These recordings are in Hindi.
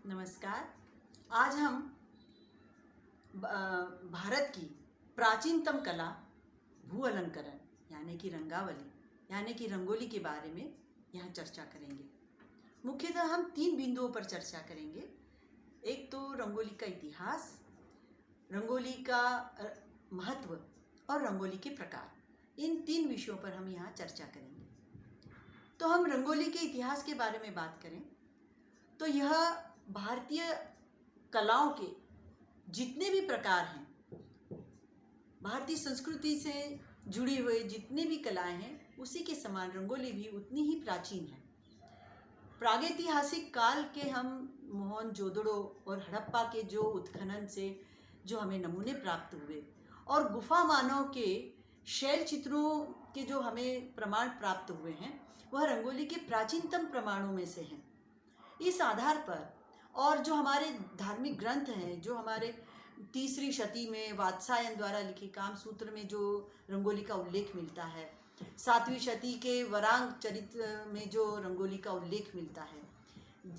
नमस्कार। आज हम भारत की प्राचीनतम कला भू अलंकरण यानी कि रंगावली यानी कि रंगोली के बारे में यहाँ चर्चा करेंगे। मुख्यतः हम 3 बिंदुओं पर चर्चा करेंगे। एक तो रंगोली का इतिहास, रंगोली का महत्व और रंगोली के प्रकार। इन 3 विषयों पर हम यहाँ चर्चा करेंगे। तो हम रंगोली के इतिहास के बारे में बात करें तो यह भारतीय कलाओं के जितने भी प्रकार हैं, भारतीय संस्कृति से जुड़े हुए जितने भी कलाएं हैं, उसी के समान रंगोली भी उतनी ही प्राचीन है। प्रागैतिहासिक काल के हम मोहनजोदड़ो और हड़प्पा के जो उत्खनन से जो हमें नमूने प्राप्त हुए और गुफा मानव के शैल चित्रों के जो हमें प्रमाण प्राप्त हुए हैं, वह रंगोली के प्राचीनतम प्रमाणों में से हैं। इस आधार पर और जो हमारे धार्मिक ग्रंथ हैं, जो हमारे 3री शती में वात्सायन द्वारा लिखे कामसूत्र में जो रंगोली का उल्लेख मिलता है, 7वीं शती के वरांग चरित्र में जो रंगोली का उल्लेख मिलता है,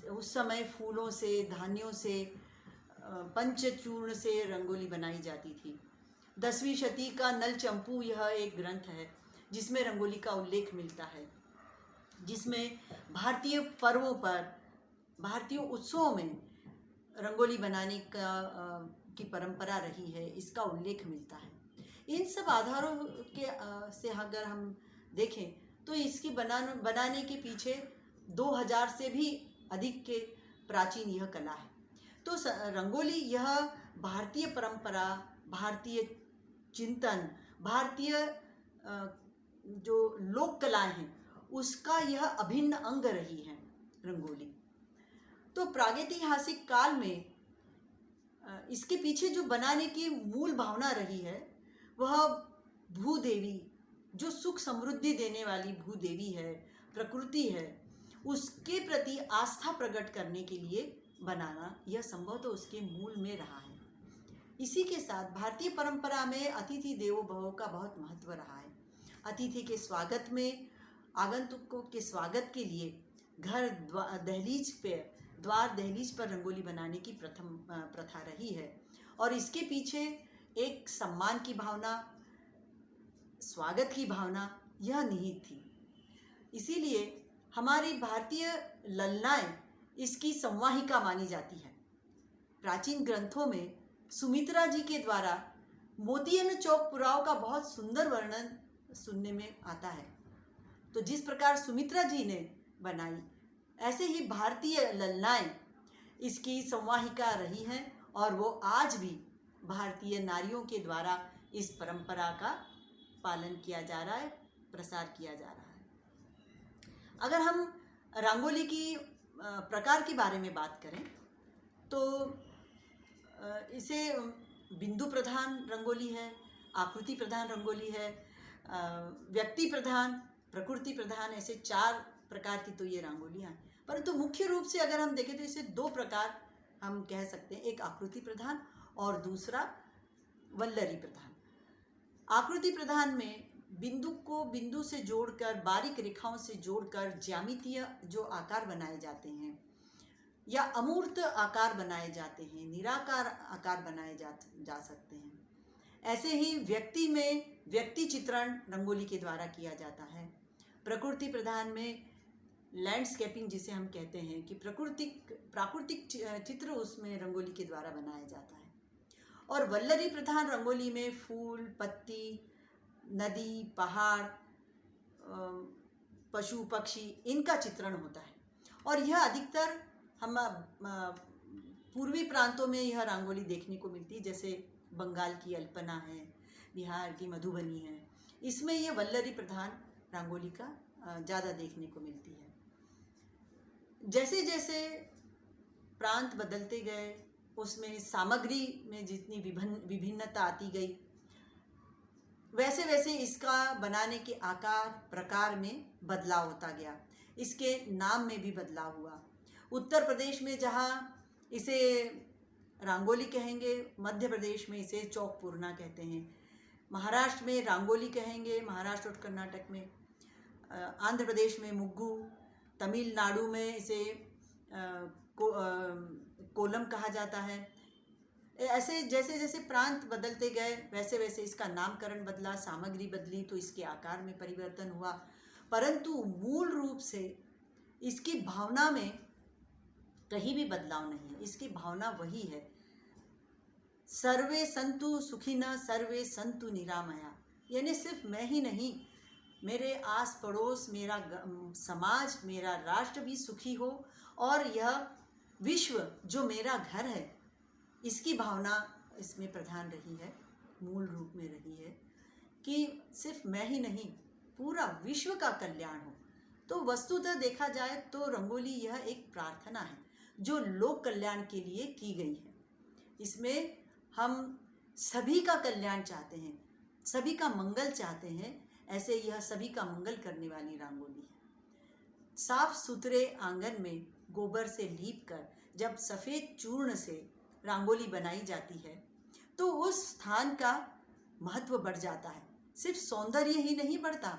उस समय फूलों से, धान्यों से, पंचचूर्ण से रंगोली बनाई जाती थी। 10वीं शती का नल चंपू यह एक ग्रंथ है जिसमें रंगोली का उल्लेख मिलता है, जिसमें भारतीय पर्वों पर, भारतीय उत्सवों में रंगोली बनाने की परंपरा रही है, इसका उल्लेख मिलता है। इन सब आधारों के से अगर हम देखें तो इसकी बनाने के पीछे 2000 से भी अधिक के प्राचीन यह कला है। तो रंगोली यह भारतीय परंपरा, भारतीय चिंतन, भारतीय जो लोक कलाएं हैं, उसका यह अभिन्न अंग रही है रंगोली। तो प्रागैतिहासिक काल में इसके पीछे जो बनाने की मूल भावना रही है, वह भूदेवी, जो सुख समृद्धि देने वाली भूदेवी है, प्रकृति है, उसके प्रति आस्था प्रकट करने के लिए बनाना यह संभव तो उसके मूल में रहा है। इसी के साथ भारतीय परंपरा में अतिथि देवो भव का बहुत महत्व रहा है। अतिथि के स्वागत में, आगंतुकों के स्वागत के लिए घर द्वार दहलीज पर रंगोली बनाने की प्रथा रही है और इसके पीछे एक सम्मान की भावना, स्वागत की भावना यह निहित थी। इसीलिए हमारी भारतीय ललनाएं इसकी संवाहिका मानी जाती है। प्राचीन ग्रंथों में सुमित्रा जी के द्वारा मोतियन चौक पुराव का बहुत सुंदर वर्णन सुनने में आता है। तो जिस प्रकार सुमित्रा जी ने बनाई, ऐसे ही भारतीय ललनाएं इसकी संवाहिका रही हैं और वो आज भी भारतीय नारियों के द्वारा इस परंपरा का पालन किया जा रहा है, प्रसार किया जा रहा है। अगर हम रंगोली की प्रकार के बारे में बात करें तो इसे बिंदु प्रधान रंगोली है, आकृति प्रधान रंगोली है, व्यक्ति प्रधान, प्रकृति प्रधान, ऐसे 4 प्रकार की तो ये रंगोलियाँ हैं। परंतु मुख्य रूप से अगर हम देखें तो इसे 2 प्रकार हम कह सकते हैं, एक आकृति प्रधान और दूसरा वल्लरी प्रधान। आकृति प्रधान में बिंदु को बिंदु से जोड़कर, बारीक रेखाओं से जोड़कर ज्यामितीय जो आकार बनाए जाते हैं या अमूर्त आकार बनाए जाते हैं, निराकार आकार बनाए जा सकते हैं। ऐसे ही व्यक्ति में व्यक्ति चित्रण रंगोली के द्वारा किया जाता है। प्रकृति प्रधान में लैंडस्केपिंग जिसे हम कहते हैं कि प्राकृतिक चित्र उसमें रंगोली के द्वारा बनाया जाता है। और वल्लरी प्रधान रंगोली में फूल, पत्ती, नदी, पहाड़, पशु पक्षी, इनका चित्रण होता है। और यह अधिकतर हम पूर्वी प्रांतों में यह रंगोली देखने को मिलती है, जैसे बंगाल की अल्पना है, बिहार की मधुबनी है। इसमें यह वल्लरी प्रधान रंगोली का ज़्यादा देखने को मिलती है। जैसे जैसे प्रांत बदलते गए, उसमें सामग्री में जितनी विभिन्नता आती गई, वैसे वैसे इसका बनाने के आकार प्रकार में बदलाव होता गया। इसके नाम में भी बदलाव हुआ। उत्तर प्रदेश में जहाँ इसे रंगोली कहेंगे, मध्य प्रदेश में इसे चौक पूर्णा कहते हैं। महाराष्ट्र में रंगोली कहेंगे, महाराष्ट्र और कर्नाटक में। आंध्र प्रदेश में मुग्गू, तमिलनाडु में इसे कोलम कहा जाता है। ऐसे जैसे जैसे प्रांत बदलते गए वैसे वैसे इसका नामकरण बदला, सामग्री बदली तो इसके आकार में परिवर्तन हुआ, परंतु मूल रूप से इसकी भावना में कहीं भी बदलाव नहीं है। इसकी भावना वही है, सर्वे संतु सुखिनः सर्वे संतु निरामया। यानी सिर्फ मैं ही नहीं, मेरे आस पड़ोस, मेरा समाज, मेरा राष्ट्र भी सुखी हो, और यह विश्व जो मेरा घर है इसकी भावना इसमें प्रधान रही है, मूल रूप में रही है कि सिर्फ मैं ही नहीं, पूरा विश्व का कल्याण हो। तो वस्तुतः देखा जाए तो रंगोली यह एक प्रार्थना है जो लोक कल्याण के लिए की गई है। इसमें हम सभी का कल्याण चाहते हैं, सभी का मंगल चाहते हैं, ऐसे यह सभी का मंगल करने वाली रंगोली है। साफ सुथरे आंगन में गोबर से लीप कर जब सफ़ेद चूर्ण से रंगोली बनाई जाती है तो उस स्थान का महत्व बढ़ जाता है। सिर्फ सौंदर्य ही नहीं बढ़ता,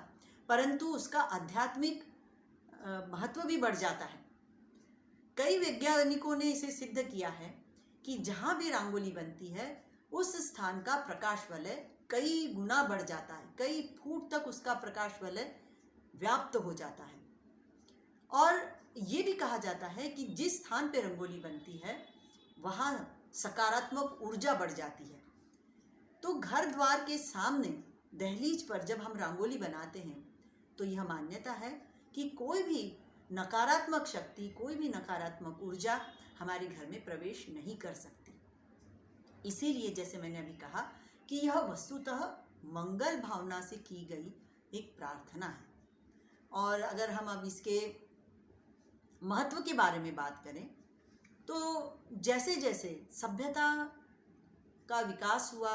परंतु उसका आध्यात्मिक महत्व भी बढ़ जाता है। कई वैज्ञानिकों ने इसे सिद्ध किया है कि जहाँ भी रंगोली बनती है उस स्थान का प्रकाश वलय कई गुना बढ़ जाता है, कई फुट तक उसका प्रकाश वलय व्याप्त हो जाता है। और ये भी कहा जाता है कि जिस स्थान पे रंगोली बनती है वहाँ सकारात्मक ऊर्जा बढ़ जाती है। तो घर द्वार के सामने दहलीज पर जब हम रंगोली बनाते हैं तो यह मान्यता है कि कोई भी नकारात्मक शक्ति, कोई भी नकारात्मक ऊर्जा हमारे घर में प्रवेश नहीं कर सकती। इसीलिए जैसे मैंने अभी कहा कि यह वस्तुतः मंगल भावना से की गई एक प्रार्थना है। और अगर हम अब इसके महत्व के बारे में बात करें तो जैसे जैसे सभ्यता का विकास हुआ,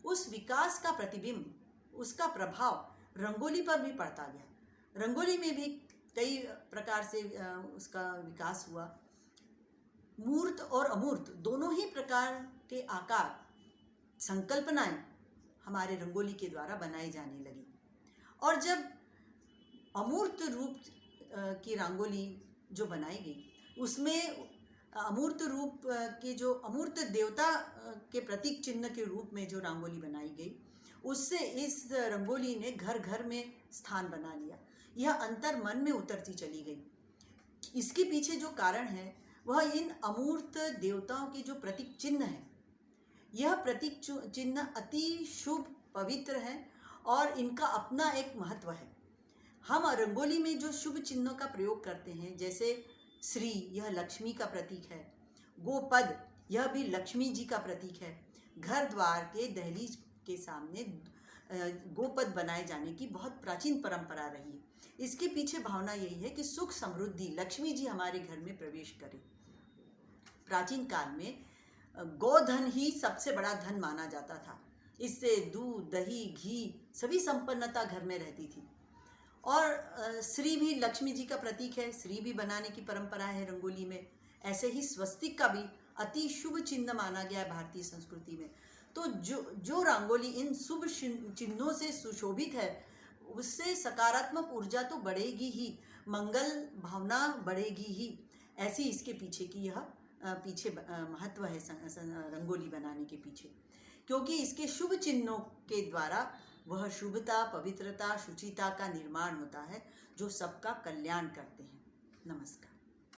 उस विकास का प्रतिबिंब, उसका प्रभाव रंगोली पर भी पड़ता गया। रंगोली में भी कई प्रकार से उसका विकास हुआ। मूर्त और अमूर्त दोनों ही प्रकार के आकार, संकल्पनाएं हमारे रंगोली के द्वारा बनाई जाने लगी। और जब अमूर्त रूप की रंगोली जो बनाई गई, उसमें अमूर्त रूप के जो अमूर्त देवता के प्रतीक चिन्ह के रूप में जो रंगोली बनाई गई, उससे इस रंगोली ने घर घर में स्थान बना लिया। यह अंतर मन में उतरती चली गई। इसके पीछे जो कारण है वह इन अमूर्त देवताओं के जो प्रतीक चिन्ह है, यह प्रतीक चिन्ह अति शुभ पवित्र है और इनका अपना एक महत्व है। हम रंगोली में जो शुभ चिन्हों का प्रयोग करते हैं, जैसे श्री, यह लक्ष्मी का प्रतीक है। गोपद, यह भी लक्ष्मी जी का प्रतीक है। घर द्वार के दहलीज के सामने गोपद बनाए जाने की बहुत प्राचीन परंपरा रही है। इसके पीछे भावना यही है कि सुख समृद्धि, लक्ष्मी जी हमारे घर में प्रवेश करें। प्राचीन काल में गोधन ही सबसे बड़ा धन माना जाता था। इससे दूध, दही, घी सभी संपन्नता घर में रहती थी। और श्री भी लक्ष्मी जी का प्रतीक है, श्री भी बनाने की परंपरा है रंगोली में। ऐसे ही स्वस्तिक का भी अति शुभ चिन्ह माना गया है भारतीय संस्कृति में। तो जो रंगोली इन शुभ चिन्हों से सुशोभित है, उससे सकारात्मक ऊर्जा तो बढ़ेगी ही, मंगल भावना बढ़ेगी ही। ऐसी इसके पीछे की यह महत्व है रंगोली बनाने के पीछे, क्योंकि इसके शुभ चिन्हों के द्वारा वह शुभता, पवित्रता, शुचिता का निर्माण होता है जो सबका कल्याण करते हैं। नमस्कार।